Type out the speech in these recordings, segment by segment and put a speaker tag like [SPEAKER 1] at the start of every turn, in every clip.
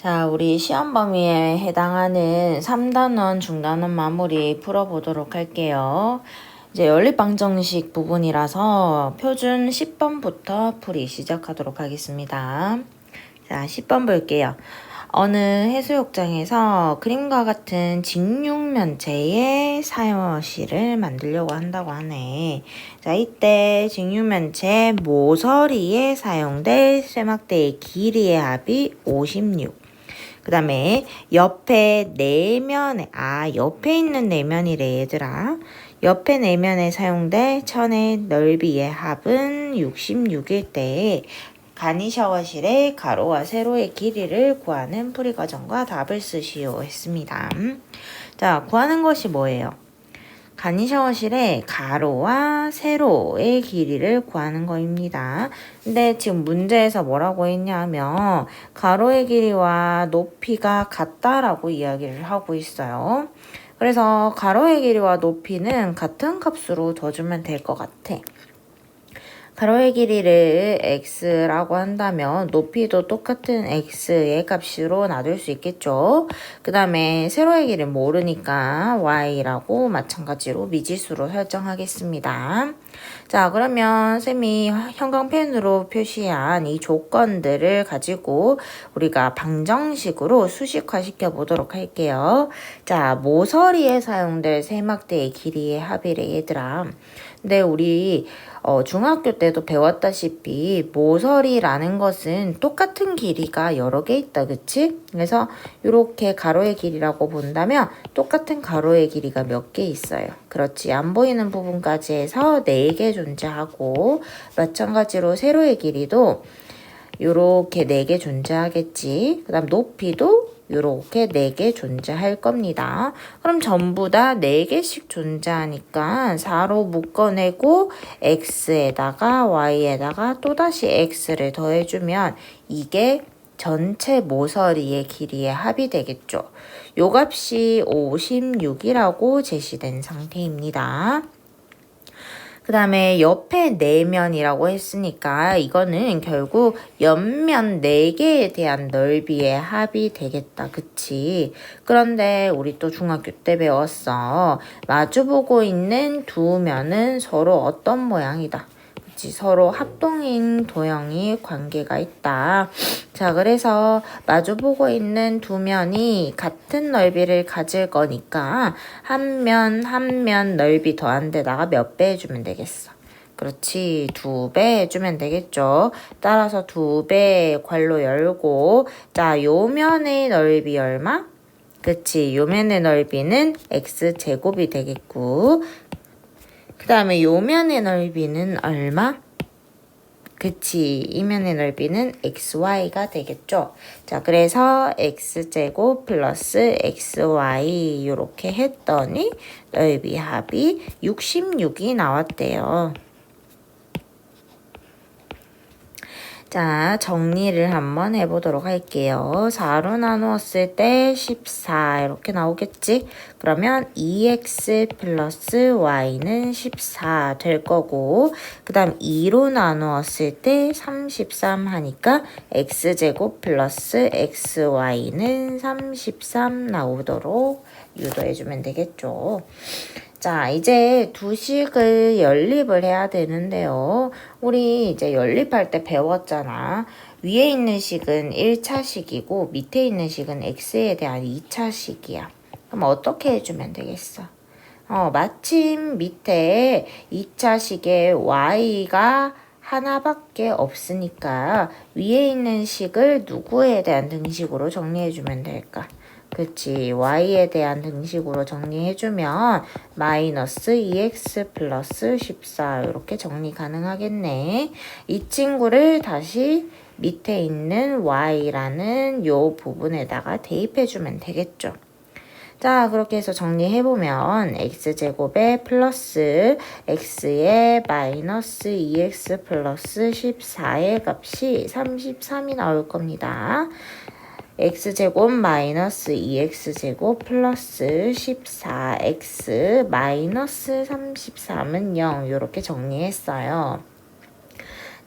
[SPEAKER 1] 자, 우리 시험 범위에 해당하는 3단원, 중단원 마무리 풀어보도록 할게요. 이제 연립방정식 부분이라서 표준 10번부터 풀이 시작하도록 하겠습니다. 자, 10번 볼게요. 어느 해수욕장에서 그림과 같은 직육면체의 사요실을 만들려고 한다고 하네. 자, 이때 직육면체 모서리에 사용될 쇠막대의 길이의 합이 56. 그 다음에 옆에 내면에, 옆에 있는 내면이래 얘들아. 옆에 내면에 사용될 천의 넓이의 합은 66일 때 간이 샤워실의 가로와 세로의 길이를 구하는 풀이 과정과 답을 쓰시오 했습니다. 자, 구하는 것이 뭐예요? 간이 샤워실의 가로와 세로의 길이를 구하는 거입니다. 근데 지금 문제에서 뭐라고 했냐면 가로의 길이와 높이가 같다라고 이야기를 하고 있어요. 그래서 가로의 길이와 높이는 같은 값으로 둬주면 될 것 같아. 가로의 길이를 x라고 한다면 높이도 똑같은 x의 값으로 놔둘 수 있겠죠. 그 다음에 세로의 길이를 모르니까 y라고 마찬가지로 미지수로 설정하겠습니다. 자, 그러면 쌤이 형광펜으로 표시한 이 조건들을 가지고 우리가 방정식으로 수식화 시켜보도록 할게요. 자, 모서리에 사용될 세막대의 길이의 합이래 얘들아. 근데 우리 중학교 때도 배웠다시피 모서리라는 것은 똑같은 길이가 여러 개 있다, 그치? 그래서 이렇게 가로의 길이라고 본다면 똑같은 가로의 길이가 몇 개 있어요. 그렇지, 안 보이는 부분까지 해서 4개 존재하고 마찬가지로 세로의 길이도 요렇게 4개 존재하겠지. 그 다음 높이도 요렇게 4개 존재할 겁니다. 그럼 전부 다 4개씩 존재하니까 4로 묶어내고 x에다가 y에다가 또다시 x를 더해주면 이게 전체 모서리의 길이의 합이 되겠죠. 요 값이 56이라고 제시된 상태입니다. 그 다음에 옆에 내면이라고 했으니까 이거는 결국 옆면 4개에 대한 넓이의 합이 되겠다. 그치? 그런데 우리 또 중학교 때 배웠어. 마주보고 있는 두 면은 서로 어떤 모양이다. 서로 합동인 도형이 관계가 있다. 자, 그래서 마주보고 있는 두 면이 같은 넓이를 가질 거니까 한 면 넓이 더한 데다가 몇 배 해주면 되겠어. 그렇지, 2배 해주면 되겠죠. 따라서 2배 괄호 열고, 자, 요 면의 넓이 얼마? 그치, 요 면의 넓이는 x제곱이 되겠고, 그 다음에 요 면의 넓이는 얼마? 그치, 이 면의 넓이는 xy가 되겠죠. 자, 그래서 x제곱 플러스 xy 이렇게 했더니 넓이 합이 66이 나왔대요. 자, 정리를 한번 해보도록 할게요. 4로 나누었을 때 14 이렇게 나오겠지? 그러면 2x 플러스 y는 14 될 거고, 그 다음 2로 나누었을 때 33 하니까 x제곱 플러스 xy는 33 나오도록 유도해주면 되겠죠. 자, 이제 두 식을 연립을 해야 되는데요. 우리 이제 연립할 때 배웠잖아. 위에 있는 식은 1차식이고 밑에 있는 식은 x에 대한 2차식이야. 그럼 어떻게 해주면 되겠어? 마침 밑에 2차식에 y가 하나밖에 없으니까 위에 있는 식을 누구에 대한 등식으로 정리해주면 될까? 그치, y에 대한 등식으로 정리해주면 마이너스 2x 플러스 14 이렇게 정리 가능하겠네. 이 친구를 다시 밑에 있는 y라는 요 부분에다가 대입해주면 되겠죠. 자, 그렇게 해서 정리해보면 x제곱에 플러스 x에 마이너스 2x 플러스 14의 값이 33이 나올 겁니다. x제곱 마이너스 2x제곱 플러스 14x 마이너스 33은 0 이렇게 정리했어요.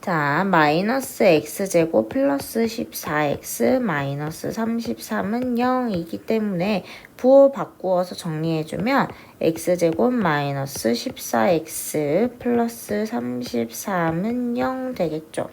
[SPEAKER 1] 자, 마이너스 x제곱 플러스 14x 마이너스 33은 0이기 때문에 부호 바꾸어서 정리해주면 x제곱 마이너스 14x 플러스 33은 0 되겠죠.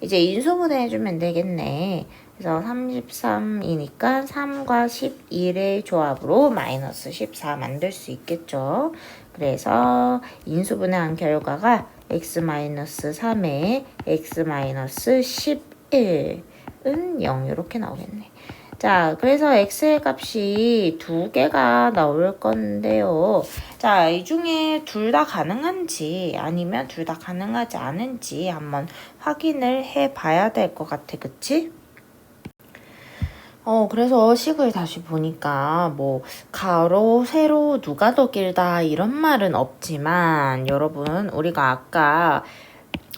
[SPEAKER 1] 이제 인수분해 해주면 되겠네. 그래서 33이니까 3과 11의 조합으로 마이너스 14 만들 수 있겠죠. 그래서 인수분해한 결과가 x-3에 x-11은 0 이렇게 나오겠네. 자, 그래서 x의 값이 두 개가 나올 건데요. 자, 이 중에 둘 다 가능한지 아니면 둘 다 가능하지 않은지 한번 확인을 해 봐야 될 것 같아. 그치? 그래서 식을 다시 보니까 뭐 가로, 세로 누가 더 길다 이런 말은 없지만 여러분 우리가 아까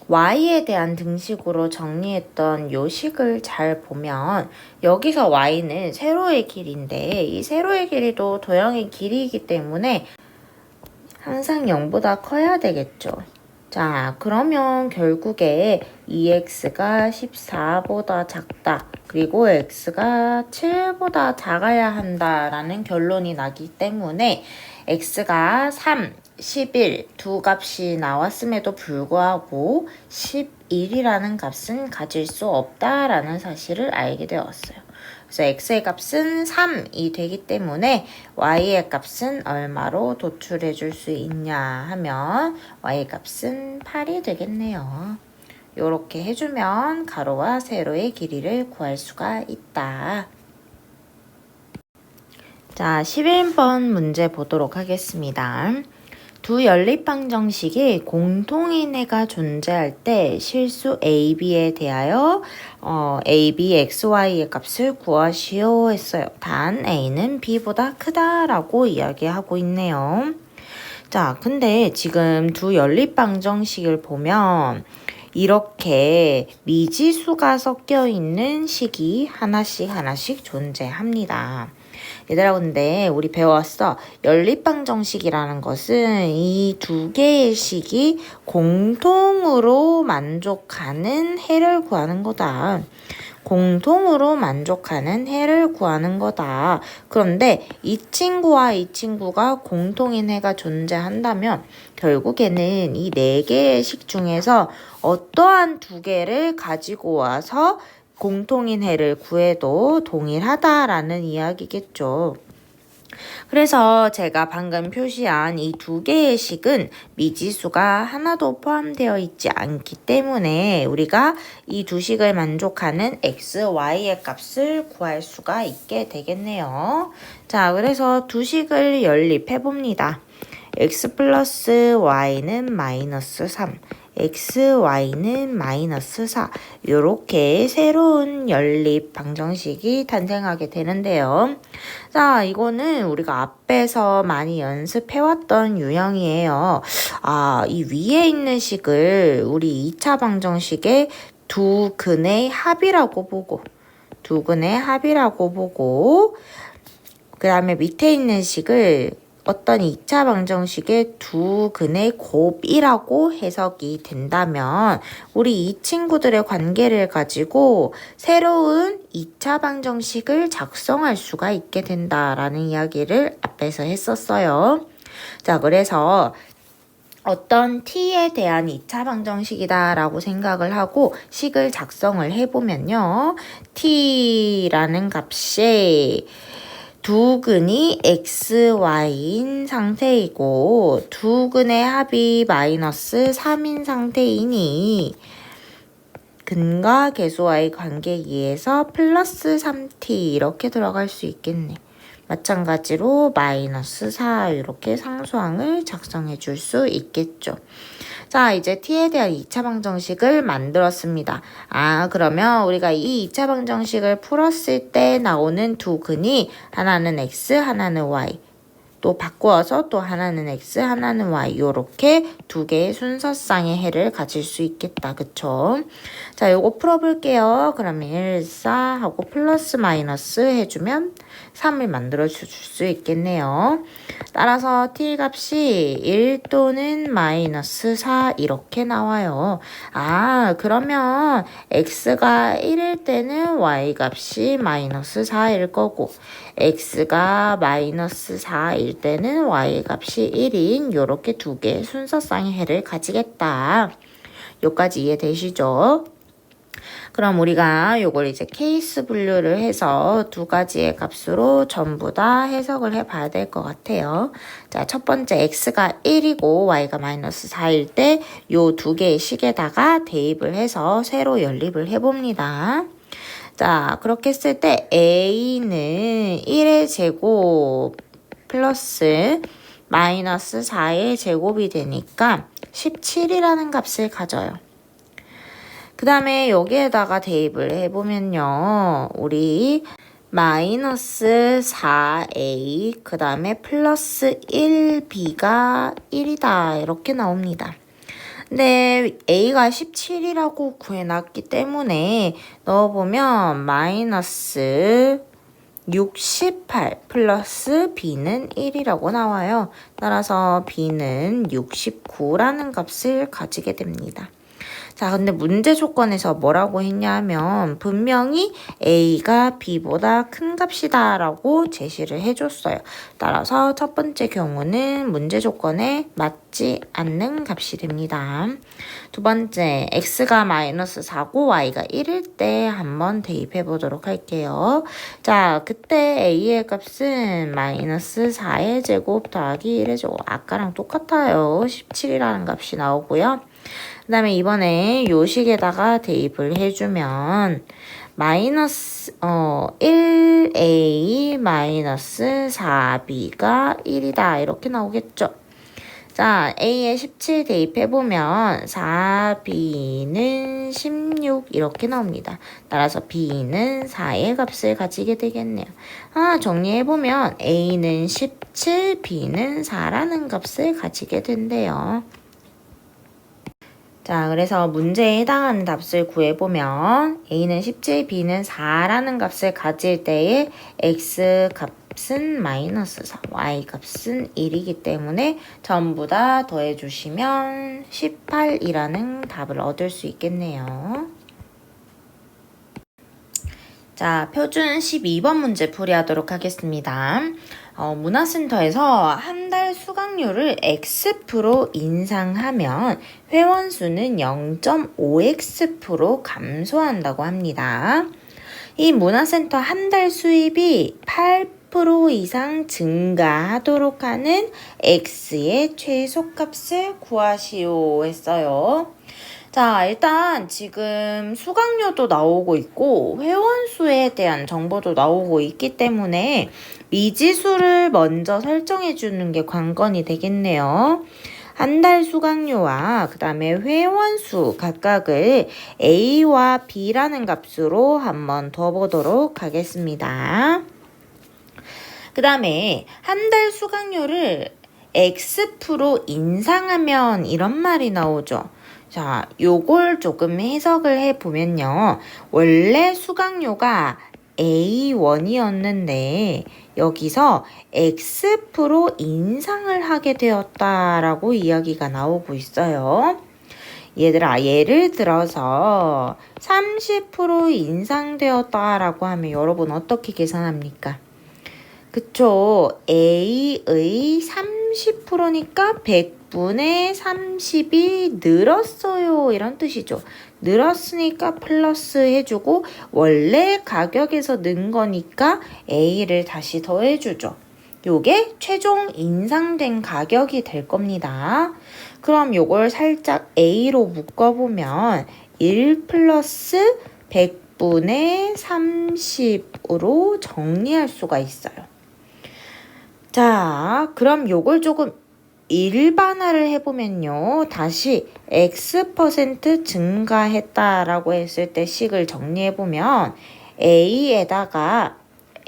[SPEAKER 1] y에 대한 등식으로 정리했던 요 식을 잘 보면 여기서 y는 세로의 길인데 이 세로의 길이도 도형의 길이이기 때문에 항상 0보다 커야 되겠죠. 자, 그러면 결국에 2x가 14보다 작다. 그리고 x가 7보다 작아야 한다라는 결론이 나기 때문에 x가 3, 11 두 값이 나왔음에도 불구하고 11이라는 값은 가질 수 없다라는 사실을 알게 되었어요. 그래서 x의 값은 3이 되기 때문에 y의 값은 얼마로 도출해 줄 수 있냐 하면 y의 값은 8이 되겠네요. 이렇게 해주면 가로와 세로의 길이를 구할 수가 있다. 자, 11번 문제 보도록 하겠습니다. 두 연립방정식이 공통인해가 존재할 때 실수 AB에 대하여 AB, XY의 값을 구하시오 했어요. 단 A는 B보다 크다라고 이야기하고 있네요. 자, 근데 지금 두 연립방정식을 보면 이렇게 미지수가 섞여 있는 식이 하나씩 존재합니다. 얘들아, 근데 우리 배웠어. 연립방정식이라는 것은 이 두 개의 식이 공통으로 만족하는 해를 구하는 거다. 공통으로 만족하는 해를 구하는 거다. 그런데 이 친구와 이 친구가 공통인 해가 존재한다면 결국에는 이 네 개의 식 중에서 어떠한 두 개를 가지고 와서 공통인 해를 구해도 동일하다라는 이야기겠죠. 그래서 제가 방금 표시한 이 두 개의 식은 미지수가 하나도 포함되어 있지 않기 때문에 우리가 이 두 식을 만족하는 x, y의 값을 구할 수가 있게 되겠네요. 자, 그래서 두 식을 연립해 봅니다. x 플러스 y는 마이너스 3. xy는 마이너스 4 이렇게 새로운 연립 방정식이 탄생하게 되는데요. 자, 이거는 우리가 앞에서 많이 연습해왔던 유형이에요. 이 위에 있는 식을 우리 2차 방정식의 두 근의 합이라고 보고 그 다음에 밑에 있는 식을 어떤 2차 방정식의 두 근의 곱이라고 해석이 된다면 우리 이 친구들의 관계를 가지고 새로운 2차 방정식을 작성할 수가 있게 된다라는 이야기를 앞에서 했었어요. 자, 그래서 어떤 t에 대한 2차 방정식이다 라고 생각을 하고 식을 작성을 해보면요. t라는 값이 두 근이 xy인 상태이고 두 근의 합이 마이너스 3인 상태이니 근과 계수와의 관계에 의해서 플러스 3t 이렇게 들어갈 수 있겠네. 마찬가지로 마이너스 4 이렇게 상수항을 작성해 줄 수 있겠죠. 자, 이제 t에 대한 2차 방정식을 만들었습니다. 그러면 우리가 이 2차 방정식을 풀었을 때 나오는 두 근이 하나는 x, 하나는 y. 또 바꾸어서 또 하나는 x, 하나는 y 요렇게 두 개의 순서쌍의 해를 가질 수 있겠다. 그쵸? 자, 요거 풀어볼게요. 그러면 1, 4 하고 플러스 마이너스 해주면 3을 만들어 줄 수 있겠네요. 따라서 t 값이 1 또는 마이너스 4 이렇게 나와요. 아, 그러면 x가 1일 때는 y 값이 마이너스 4일 거고 x가 마이너스 4일 때는 y 값이 1인 요렇게 두 개의 순서쌍의 해를 가지겠다. 요까지 이해되시죠? 그럼 우리가 요걸 이제 케이스 분류를 해서 두 가지의 값으로 전부 다 해석을 해봐야 될 것 같아요. 자, 첫 번째 x가 1이고 y가 마이너스 4일 때 요 두 개의 식에다가 대입을 해서 세로 연립을 해봅니다. 자, 그렇게 했을 때 a는 1의 제곱 플러스 마이너스 4의 제곱이 되니까 17이라는 값을 가져요. 그 다음에 여기에다가 대입을 해보면요. 우리 마이너스 4a 그 다음에 플러스 1b가 1이다 이렇게 나옵니다. 근데 a가 17이라고 구해놨기 때문에 넣어보면 마이너스 68 플러스 b는 1이라고 나와요. 따라서 b는 69라는 값을 가지게 됩니다. 자, 근데 문제 조건에서 뭐라고 했냐면 분명히 a가 b보다 큰 값이다 라고 제시를 해줬어요. 따라서 첫 번째 경우는 문제 조건에 맞지 않는 값이 됩니다. 두 번째, x가 마이너스 4고 y가 1일 때 한번 대입해 보도록 할게요. 자, 그때 a의 값은 마이너스 4의 제곱 더하기 1의 제곱 아까랑 똑같아요. 17이라는 값이 나오고요. 그 다음에 이번에 요식에다가 대입을 해주면 마이너스 1a 마이너스 4b가 1이다 이렇게 나오겠죠. 자, a에 17 대입해보면 4b는 16 이렇게 나옵니다. 따라서 b는 4의 값을 가지게 되겠네요. 정리해보면 a는 17, b는 4라는 값을 가지게 된대요. 자, 그래서 문제에 해당하는 값을 구해보면 a는 17, b는 4라는 값을 가질 때에 x 값은 마이너스 4, y 값은 1이기 때문에 전부 다 더해주시면 18이라는 답을 얻을 수 있겠네요. 자, 표준 12번 문제 풀이하도록 하겠습니다. 문화센터에서 한 달 수강료를 X% 인상하면 회원수는 0.5X% 감소한다고 합니다. 이 문화센터 한 달 수입이 8% 이상 증가하도록 하는 X의 최소값을 구하시오 했어요. 자, 일단 지금 수강료도 나오고 있고 회원수에 대한 정보도 나오고 있기 때문에 미지수를 먼저 설정해 주는 게 관건이 되겠네요. 한 달 수강료와 그 다음에 회원수 각각을 A와 B라는 값으로 한번 둬보도록 하겠습니다. 그 다음에 한 달 수강료를 X% 인상하면 이런 말이 나오죠. 자, 요걸 조금 해석을 해보면요. 원래 수강료가 A1이었는데 여기서 X% 인상을 하게 되었다라고 이야기가 나오고 있어요. 얘들아, 예를 들어서 30% 인상되었다라고 하면 여러분 어떻게 계산합니까? 그쵸. A의 30%니까 100분의 30이 늘었어요. 이런 뜻이죠. 늘었으니까 플러스 해주고 원래 가격에서 는 거니까 A를 다시 더해주죠. 요게 최종 인상된 가격이 될 겁니다. 그럼 요걸 살짝 A로 묶어보면 1 플러스 100분의 30으로 정리할 수가 있어요. 자, 그럼 요걸 조금 일반화를 해보면요. 다시 X% 증가했다라고 했을 때 식을 정리해보면 A에다가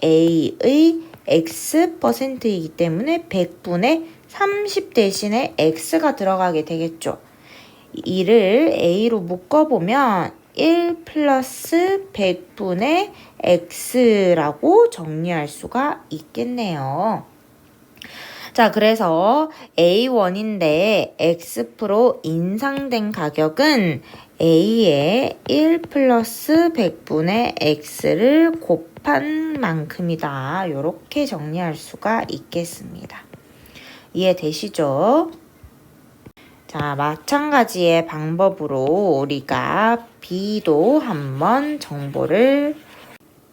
[SPEAKER 1] A의 x%이기 때문에 100분의 30 대신에 x가 들어가게 되겠죠. 이를 a로 묶어보면 1 플러스 100분의 x라고 정리할 수가 있겠네요. 자, 그래서 A1인데 X% 인상된 가격은 A의 1 플러스 100분의 X를 곱한 만큼이다. 이렇게 정리할 수가 있겠습니다. 이해되시죠? 자, 마찬가지의 방법으로 우리가 B도 한번 정보를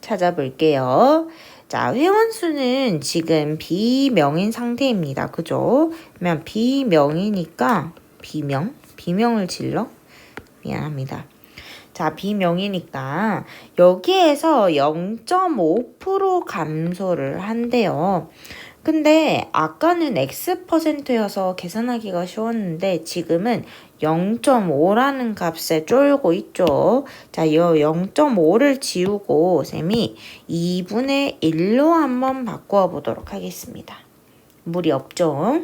[SPEAKER 1] 찾아볼게요. 자, 회원수는 지금 비명인 상태입니다. 그죠? 그러면 비명이니까 비명을 질러? 미안합니다. 자, 비명이니까 여기에서 0.5% 감소를 한대요. 근데 아까는 X%여서 계산하기가 쉬웠는데 지금은 0.5라는 값에 쫄고 있죠. 자, 이 0.5를 지우고 쌤이 2분의 1로 한번 바꾸어 보도록 하겠습니다. 무리 없죠?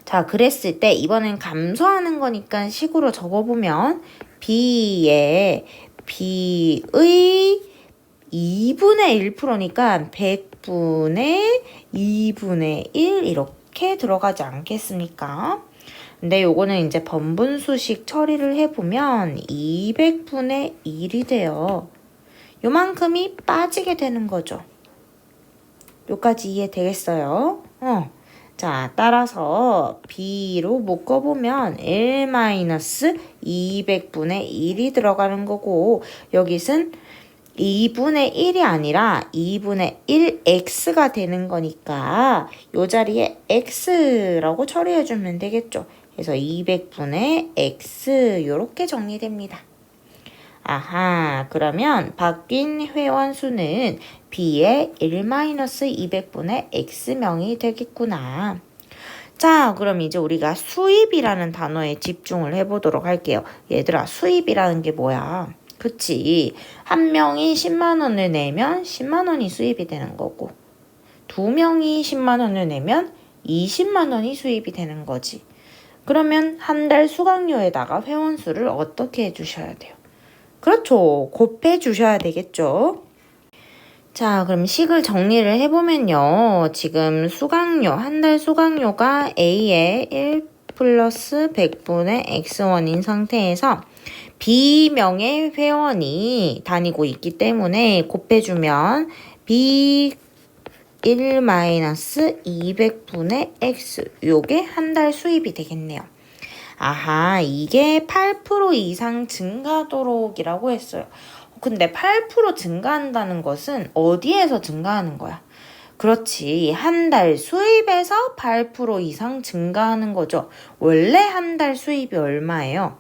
[SPEAKER 1] 자, 그랬을 때 이번엔 감소하는 거니까 식으로 적어보면 B의 2분의 1%니까 100분의 2분의 1 이렇게 들어가지 않겠습니까? 근데 요거는 이제 번분수식 처리를 해보면 200분의 1이 돼요. 요만큼이 빠지게 되는 거죠. 요까지 이해되겠어요? 자, 따라서 B로 묶어보면 1-200분의 1이 들어가는 거고 여기선 2분의 1이 아니라 2분의 1x가 되는 거니까 이 자리에 x라고 처리해주면 되겠죠. 그래서 200분의 x 이렇게 정리됩니다. 아하, 그러면 바뀐 회원수는 B의 1-200분의 x명이 되겠구나. 자, 그럼 이제 우리가 수입이라는 단어에 집중을 해보도록 할게요. 얘들아, 수입이라는 게 뭐야? 그치. 한 명이 10만 원을 내면 10만 원이 수입이 되는 거고, 두 명이 10만 원을 내면 20만 원이 수입이 되는 거지. 그러면 한 달 수강료에다가 회원수를 어떻게 해주셔야 돼요? 그렇죠. 곱해 주셔야 되겠죠. 자, 그럼 식을 정리를 해보면요. 지금 수강료, 한 달 수강료가 A의 1 플러스 100분의 X1인 상태에서 B명의 회원이 다니고 있기 때문에 곱해주면 B 1-200분의 X 요게 한 달 수입이 되겠네요. 아하, 이게 8% 이상 증가하도록이라고 했어요. 근데 8% 증가한다는 것은 어디에서 증가하는 거야? 그렇지. 한 달 수입에서 8% 이상 증가하는 거죠. 원래 한 달 수입이 얼마예요?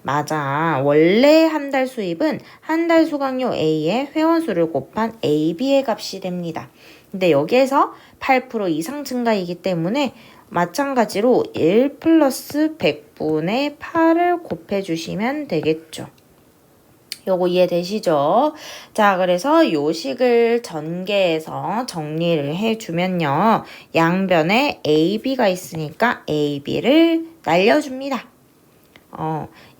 [SPEAKER 1] 맞아. 원래 한 달 수입은 한 달 수강료 A의 회원수를 곱한 AB의 값이 됩니다. 근데 여기에서 8% 이상 증가이기 때문에 마찬가지로 1 플러스 100분의 8을 곱해주시면 되겠죠. 요거 이해되시죠? 자, 그래서 요 식을 전개해서 정리를 해주면요. 양변에 AB가 있으니까 AB를 날려줍니다.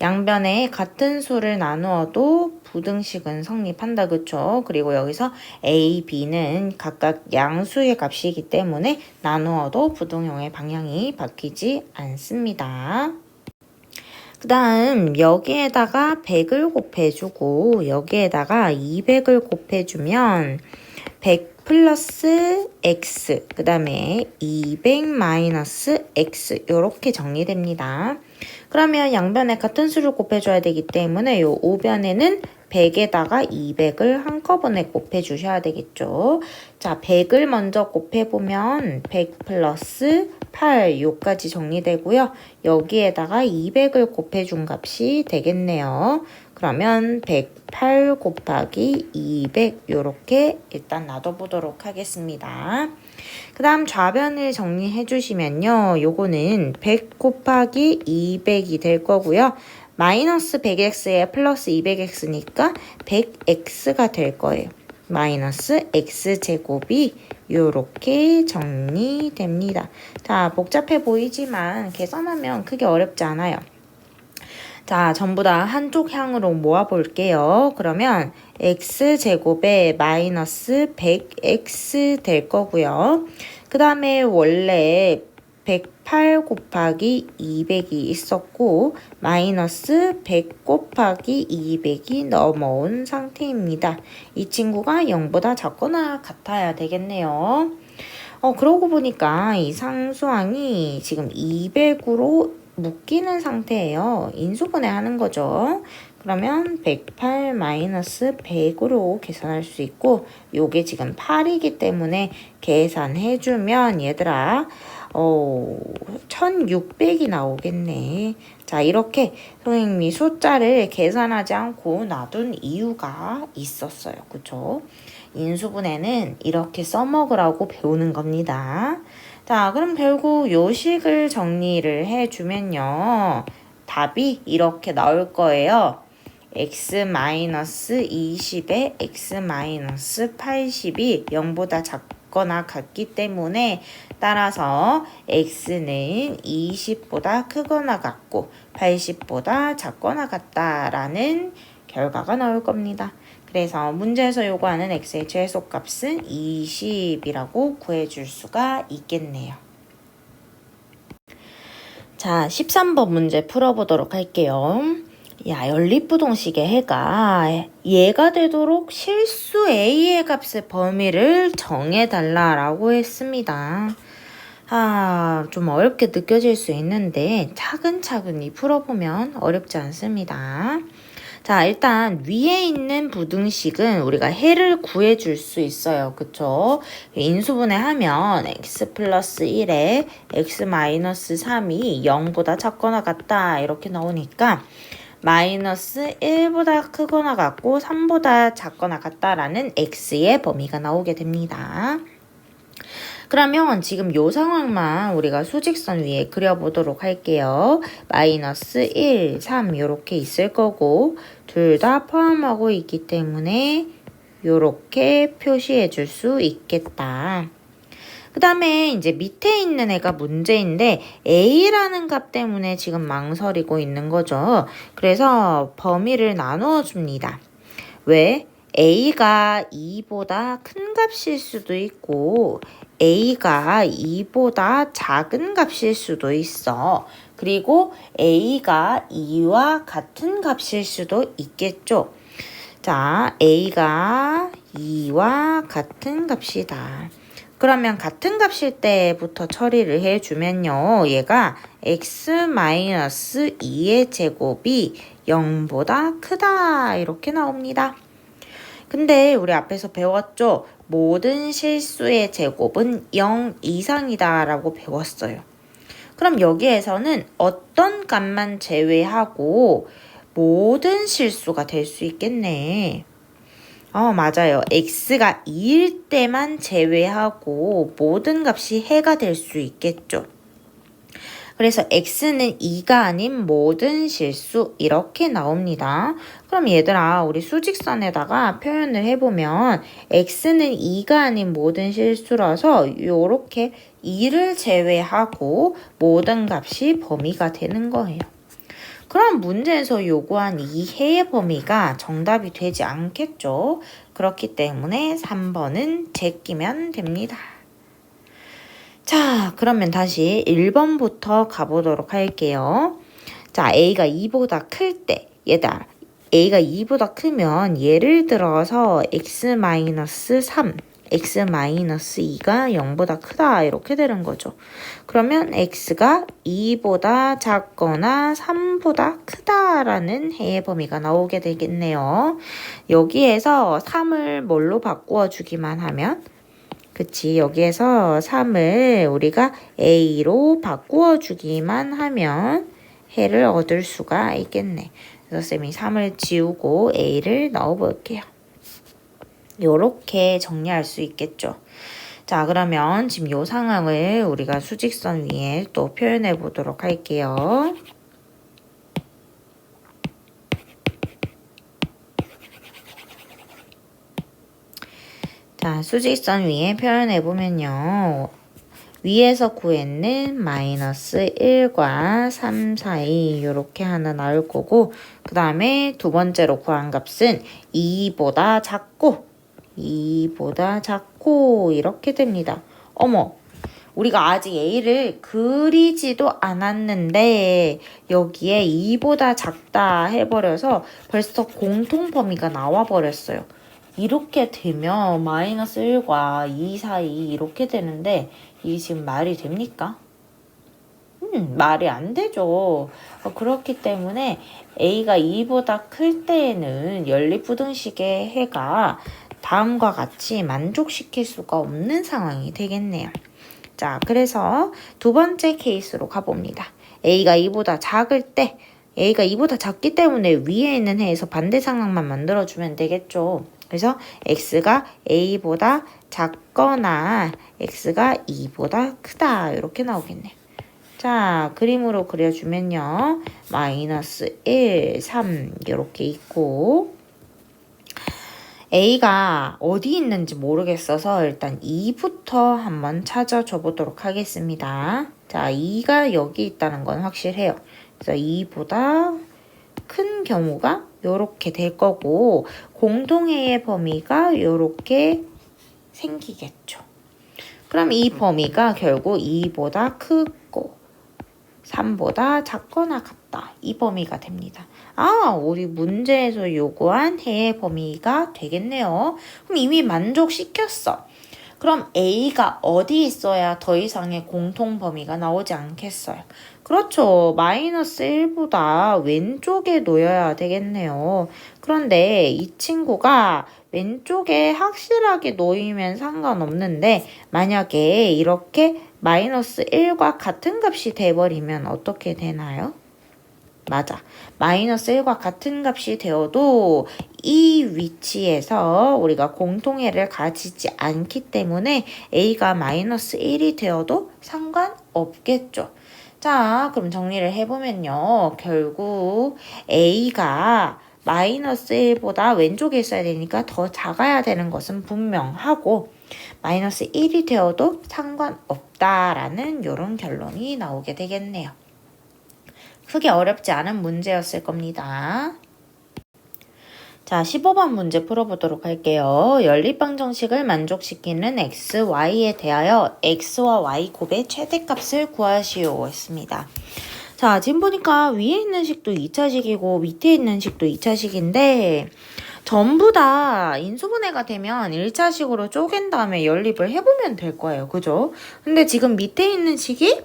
[SPEAKER 1] 양변에 같은 수를 나누어도 부등식은 성립한다. 그쵸? 그리고 여기서 A, B는 각각 양수의 값이기 때문에 나누어도 부등형의 방향이 바뀌지 않습니다. 그 다음 여기에다가 100을 곱해주고 여기에다가 200을 곱해주면 100 플러스 x 그 다음에 200 마이너스 x 이렇게 정리됩니다. 그러면 양변에 같은 수를 곱해줘야 되기 때문에 요 오변에는 100에다가 200을 한꺼번에 곱해주셔야 되겠죠. 자, 100을 먼저 곱해보면 100 플러스 8 요까지 정리되고요. 여기에다가 200을 곱해준 값이 되겠네요. 그러면 108 곱하기 200 요렇게 일단 놔둬보도록 하겠습니다. 그 다음 좌변을 정리해 주시면요. 요거는 100 곱하기 200이 될 거고요. 마이너스 100x에 플러스 200x니까 100x가 될 거예요. 마이너스 x제곱이 요렇게 정리됩니다. 자, 복잡해 보이지만 계산하면 크게 어렵지 않아요. 자, 전부 다 한쪽 향으로 모아 볼게요. 그러면 x제곱에 마이너스 100x 될 거고요. 그 다음에 원래 108 곱하기 200이 있었고 마이너스 100 곱하기 200이 넘어온 상태입니다. 이 친구가 0보다 작거나 같아야 되겠네요. 그러고 보니까 이 상수항이 지금 200으로 묶이는 상태예요. 인수분해 하는 거죠. 그러면 108 마이너스 100으로 계산할 수 있고 요게 지금 8이기 때문에 계산해주면 얘들아 1600이 나오겠네. 자, 이렇게 선생님이 숫자를 계산하지 않고 놔둔 이유가 있었어요. 그쵸? 인수분해는 이렇게 써먹으라고 배우는 겁니다. 자, 그럼 결국 요식을 정리를 해주면요. 답이 이렇게 나올 거예요. x-20에 x-80이 0보다 작거나 같기 때문에 따라서 x는 20보다 크거나 같고 80보다 작거나 같다라는 결과가 나올 겁니다. 그래서 문제에서 요구하는 x의 최소값은 20이라고 구해줄 수가 있겠네요. 자, 13번 문제 풀어보도록 할게요. 야, 연립부동식의 해가 얘가 되도록 실수 a의 값의 범위를 정해달라라고 했습니다. 좀 어렵게 느껴질 수 있는데 차근차근히 풀어보면 어렵지 않습니다. 자, 일단 위에 있는 부등식은 우리가 해를 구해줄 수 있어요. 그쵸? 인수분해 하면 x 플러스 1에 x 마이너스 3이 0보다 작거나 같다 이렇게 나오니까 마이너스 1보다 크거나 같고 3보다 작거나 같다라는 x의 범위가 나오게 됩니다. 그러면 지금 요 상황만 우리가 수직선 위에 그려보도록 할게요. 마이너스 1, 3 이렇게 있을 거고 둘 다 포함하고 있기 때문에 이렇게 표시해 줄 수 있겠다. 그 다음에 이제 밑에 있는 애가 문제인데 a라는 값 때문에 지금 망설이고 있는 거죠. 그래서 범위를 나누어 줍니다. 왜? a가 2보다 큰 값일 수도 있고 a가 2보다 작은 값일 수도 있어. 그리고 a가 2와 같은 값일 수도 있겠죠. 자, a가 2와 같은 값이다. 그러면 같은 값일 때부터 처리를 해주면요. 얘가 x-2의 제곱이 0보다 크다 이렇게 나옵니다. 근데 우리 앞에서 배웠죠? 모든 실수의 제곱은 0 이상이다 라고 배웠어요. 그럼 여기에서는 어떤 값만 제외하고 모든 실수가 될 수 있겠네. 맞아요. x가 2일 때만 제외하고 모든 값이 해가 될 수 있겠죠. 그래서 x는 2가 아닌 모든 실수 이렇게 나옵니다. 그럼 얘들아 우리 수직선에다가 표현을 해보면 x는 2가 아닌 모든 실수라서 이렇게 2를 제외하고 모든 값이 범위가 되는 거예요. 그럼 문제에서 요구한 이 해의 범위가 정답이 되지 않겠죠. 그렇기 때문에 3번은 제끼면 됩니다. 자, 그러면 다시 1번부터 가보도록 할게요. 자, a가 2보다 클 때, 얘들아, a가 2보다 크면 예를 들어서 x-3, x-2가 0보다 크다 이렇게 되는 거죠. 그러면 x가 2보다 작거나 3보다 크다라는 해의 범위가 나오게 되겠네요. 여기에서 3을 뭘로 바꾸어 주기만 하면 그치, 여기에서 3을 우리가 a로 바꾸어 주기만 하면 해를 얻을 수가 있겠네. 그래서 쌤이 3을 지우고 a를 넣어 볼게요. 요렇게 정리할 수 있겠죠. 자, 그러면 지금 요 상황을 우리가 수직선 위에 또 표현해 보도록 할게요. 자, 수직선 위에 표현해보면요. 위에서 구했는 마이너스 1과 3 사이 이렇게 하나 나올 거고 그 다음에 두 번째로 구한 값은 2보다 작고 이렇게 됩니다. 어머, 우리가 아직 A를 그리지도 않았는데 여기에 2보다 작다 해버려서 벌써 공통 범위가 나와 버렸어요. 이렇게 되면 마이너스 1과 2 사이 이렇게 되는데 이게 지금 말이 됩니까? 말이 안 되죠. 그렇기 때문에 A가 2보다 클 때에는 연립부등식의 해가 다음과 같이 만족시킬 수가 없는 상황이 되겠네요. 자, 그래서 두 번째 케이스로 가봅니다. A가 2보다 작을 때 A가 2보다 작기 때문에 위에 있는 해에서 반대 상황만 만들어주면 되겠죠. 그래서 X가 A보다 작거나 X가 2보다 크다 이렇게 나오겠네요. 자, 그림으로 그려주면요. 마이너스 1, 3 이렇게 있고 A가 어디 있는지 모르겠어서 일단 2부터 한번 찾아줘 보도록 하겠습니다. 자, 2가 여기 있다는 건 확실해요. 그래서 2보다 큰 경우가 요렇게 될 거고 공동해의 범위가 요렇게 생기겠죠. 그럼 이 범위가 결국 2보다 크고 3보다 작거나 같다. 이 범위가 됩니다. 우리 문제에서 요구한 해의 범위가 되겠네요. 그럼 이미 만족시켰어. 그럼 A가 어디 있어야 더 이상의 공통 범위가 나오지 않겠어요? 그렇죠. 마이너스 1보다 왼쪽에 놓여야 되겠네요. 그런데 이 친구가 왼쪽에 확실하게 놓이면 상관없는데 만약에 이렇게 마이너스 1과 같은 값이 돼버리면 어떻게 되나요? 맞아. 마이너스 1과 같은 값이 되어도 이 위치에서 우리가 공통해를 가지지 않기 때문에 A가 마이너스 1이 되어도 상관없겠죠. 자, 그럼 정리를 해보면요. 결국 A가 마이너스 1보다 왼쪽에 있어야 되니까 더 작아야 되는 것은 분명하고 마이너스 1이 되어도 상관없다라는 이런 결론이 나오게 되겠네요. 크게 어렵지 않은 문제였을 겁니다. 자, 15번 문제 풀어보도록 할게요. 연립방정식을 만족시키는 x, y에 대하여 x와 y 곱의 최대값을 구하시오 했습니다. 자, 지금 보니까 위에 있는 식도 2차식이고 밑에 있는 식도 2차식인데 전부 다 인수분해가 되면 1차식으로 쪼갠 다음에 연립을 해보면 될 거예요. 그죠? 근데 지금 밑에 있는 식이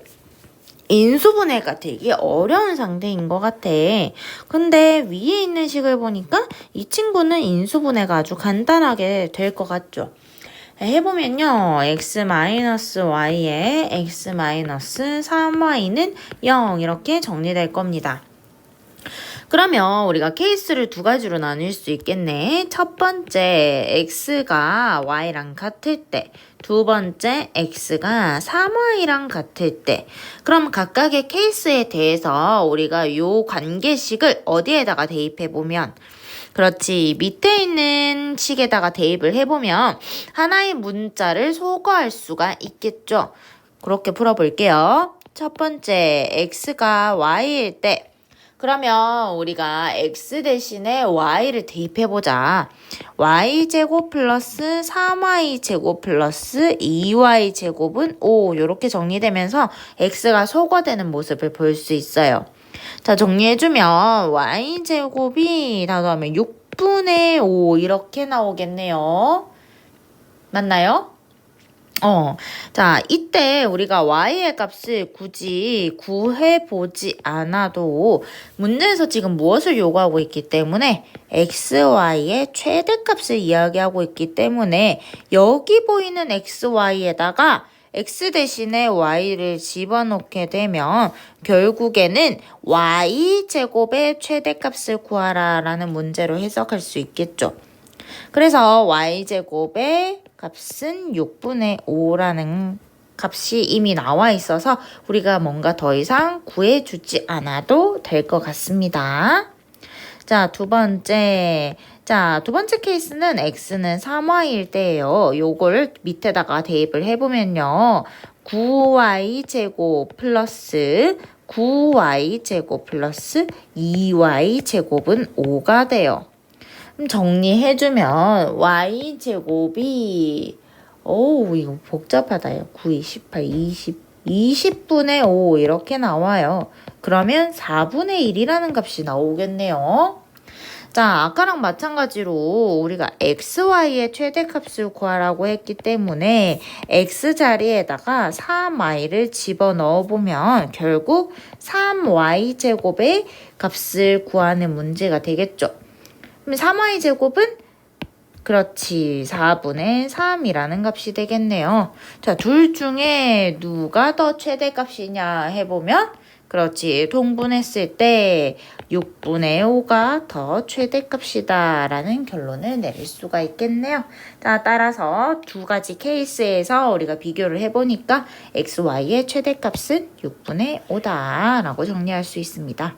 [SPEAKER 1] 인수분해가 되게 어려운 상태인 것 같아. 근데 위에 있는 식을 보니까 이 친구는 인수분해가 아주 간단하게 될 것 같죠. 해보면요. x-y에 x-3y는 0 이렇게 정리될 겁니다. 그러면 우리가 케이스를 두 가지로 나눌 수 있겠네. 첫 번째 x가 y랑 같을 때, 두 번째 x가 3y랑 같을 때. 그럼 각각의 케이스에 대해서 우리가 요 관계식을 어디에다가 대입해보면 그렇지, 밑에 있는 식에다가 대입을 해보면 하나의 문자를 소거할 수가 있겠죠. 그렇게 풀어볼게요. 첫 번째 x가 y일 때 그러면 우리가 x 대신에 y를 대입해보자. y제곱 플러스 3y제곱 플러스 2y제곱은 5 이렇게 정리되면서 x가 소거되는 모습을 볼 수 있어요. 자, 정리해주면 y제곱이 다 더하면 6분의 5 이렇게 나오겠네요. 맞나요? 자, 이때 우리가 y의 값을 굳이 구해보지 않아도 문제에서 지금 무엇을 요구하고 있기 때문에 xy의 최대값을 이야기하고 있기 때문에 여기 보이는 xy에다가 x 대신에 y를 집어넣게 되면 결국에는 y제곱의 최대값을 구하라 라는 문제로 해석할 수 있겠죠. 그래서 y제곱의 값은 6분의 5라는 값이 이미 나와 있어서 우리가 뭔가 더 이상 구해주지 않아도 될 것 같습니다. 자, 두 번째. 자, 두 번째 케이스는 x는 3y일 때예요. 요걸 밑에다가 대입을 해보면요. 9y제곱 플러스 9y제곱 플러스 2y제곱은 5가 돼요. 그럼 정리해주면 y제곱이 이거 복잡하다요. 9, 28, 20분의 5 이렇게 나와요. 그러면 4분의 1이라는 값이 나오겠네요. 자, 아까랑 마찬가지로 우리가 xy의 최대값을 구하라고 했기 때문에 x 자리에다가 3y를 집어넣어 보면 결국 3y제곱의 값을 구하는 문제가 되겠죠. 그럼 3y제곱은 그렇지 4분의 3이라는 값이 되겠네요. 자, 둘 중에 누가 더 최대값이냐 해보면 그렇지 통분했을 때 6분의 5가 더 최대값이다 라는 결론을 내릴 수가 있겠네요. 자, 따라서 두 가지 케이스에서 우리가 비교를 해보니까 xy의 최대값은 6분의 5다 라고 정리할 수 있습니다.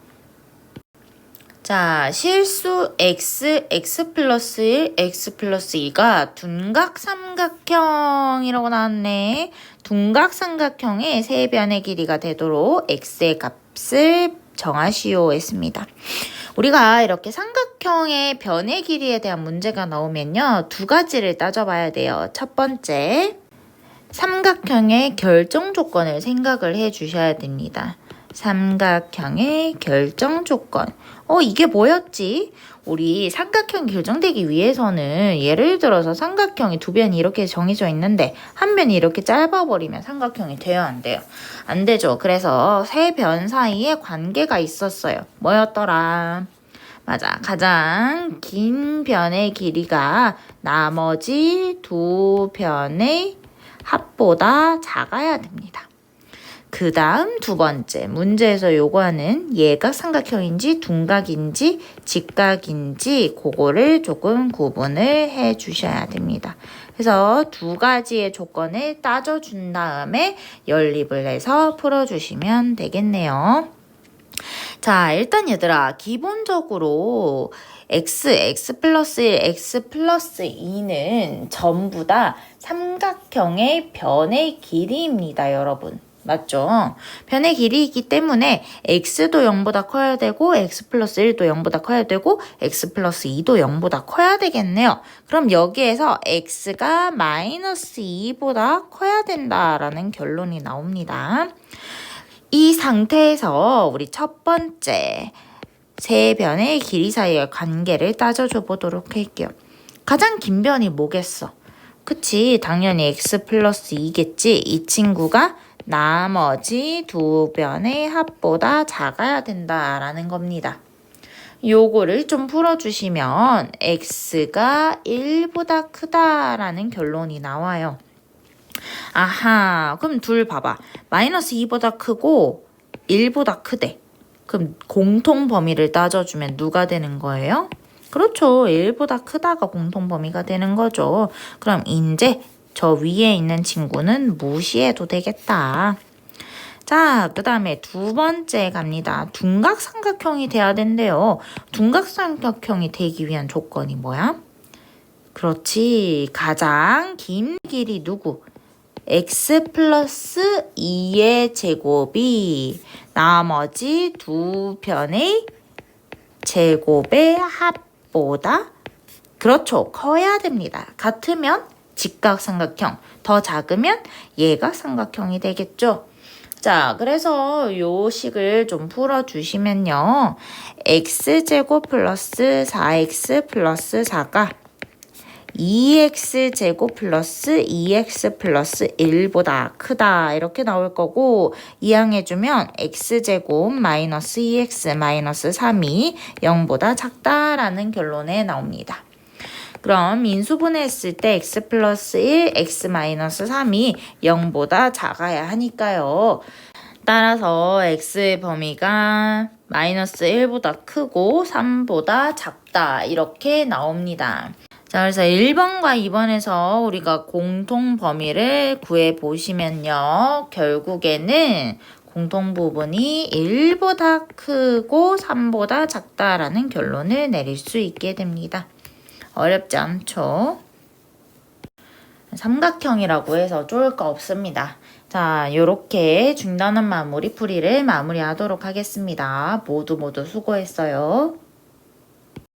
[SPEAKER 1] 자, 실수 x 플러스 1, x 플러스 2가 둔각 삼각형이라고 나왔네. 둔각 삼각형의 세 변의 길이가 되도록 x의 값을 정하시오 했습니다. 우리가 이렇게 삼각형의 변의 길이에 대한 문제가 나오면요. 두 가지를 따져봐야 돼요. 첫 번째, 삼각형의 결정 조건을 생각을 해 주셔야 됩니다. 삼각형의 결정 조건. 이게 뭐였지? 우리 삼각형이 결정되기 위해서는 예를 들어서 삼각형이 두 변이 이렇게 정해져 있는데 한 변이 이렇게 짧아버리면 삼각형이 돼요, 안 돼요? 안 되죠. 그래서 세 변 사이에 관계가 있었어요. 뭐였더라? 맞아. 가장 긴 변의 길이가 나머지 두 변의 합보다 작아야 됩니다. 그 다음 두 번째 문제에서 요구하는 얘가 삼각형인지 둔각인지 직각인지 그거를 조금 구분을 해 주셔야 됩니다. 그래서 두 가지의 조건을 따져준 다음에 연립을 해서 풀어주시면 되겠네요. 자, 일단 얘들아 기본적으로 x 플러스 1, x 플러스 2는 전부 다 삼각형의 변의 길이입니다, 여러분. 맞죠? 변의 길이이기 때문에 x도 0보다 커야 되고 x 플러스 1도 0보다 커야 되고 x 플러스 2도 0보다 커야 되겠네요. 그럼 여기에서 x가 마이너스 2보다 커야 된다라는 결론이 나옵니다. 이 상태에서 우리 첫 번째 세 변의 길이 사이의 관계를 따져줘 보도록 할게요. 가장 긴 변이 뭐겠어? 그치, 당연히 x 플러스 2겠지. 이 친구가 나머지 두 변의 합보다 작아야 된다라는 겁니다. 요거를 좀 풀어주시면 x가 1보다 크다라는 결론이 나와요. 아하, 그럼 둘 봐봐. 마이너스 2보다 크고 1보다 크대. 그럼 공통 범위를 따져주면 누가 되는 거예요? 그렇죠. 1보다 크다가 공통 범위가 되는 거죠. 그럼 이제 저 위에 있는 친구는 무시해도 되겠다. 자, 그 다음에 두 번째 갑니다. 둔각삼각형이 돼야 된대요. 둔각삼각형이 되기 위한 조건이 뭐야? 그렇지. 가장 긴 길이 누구? x 플러스 2의 제곱이 나머지 두 변의 제곱의 합보다 그렇죠. 커야 됩니다. 같으면 직각삼각형, 더 작으면 예각삼각형이 되겠죠. 자, 그래서 요 식을 좀 풀어주시면요. x제곱 플러스 4x 플러스 4가 2x제곱 플러스 2x 플러스 1보다 크다 이렇게 나올 거고 이항해주면 x제곱 마이너스 2x 마이너스 3이 0보다 작다라는 결론에 나옵니다. 그럼 인수분해했을 때 x 플러스 1, x 마이너스 3이 0보다 작아야 하니까요. 따라서 x의 범위가 마이너스 1보다 크고 3보다 작다 이렇게 나옵니다. 자, 그래서 1번과 2번에서 우리가 공통 범위를 구해보시면요. 결국에는 공통 부분이 1보다 크고 3보다 작다라는 결론을 내릴 수 있게 됩니다. 어렵지 않죠? 삼각형이라고 해서 좋을 거 없습니다. 자, 요렇게 중단원 마무리 풀이를 마무리하도록 하겠습니다. 모두 수고했어요.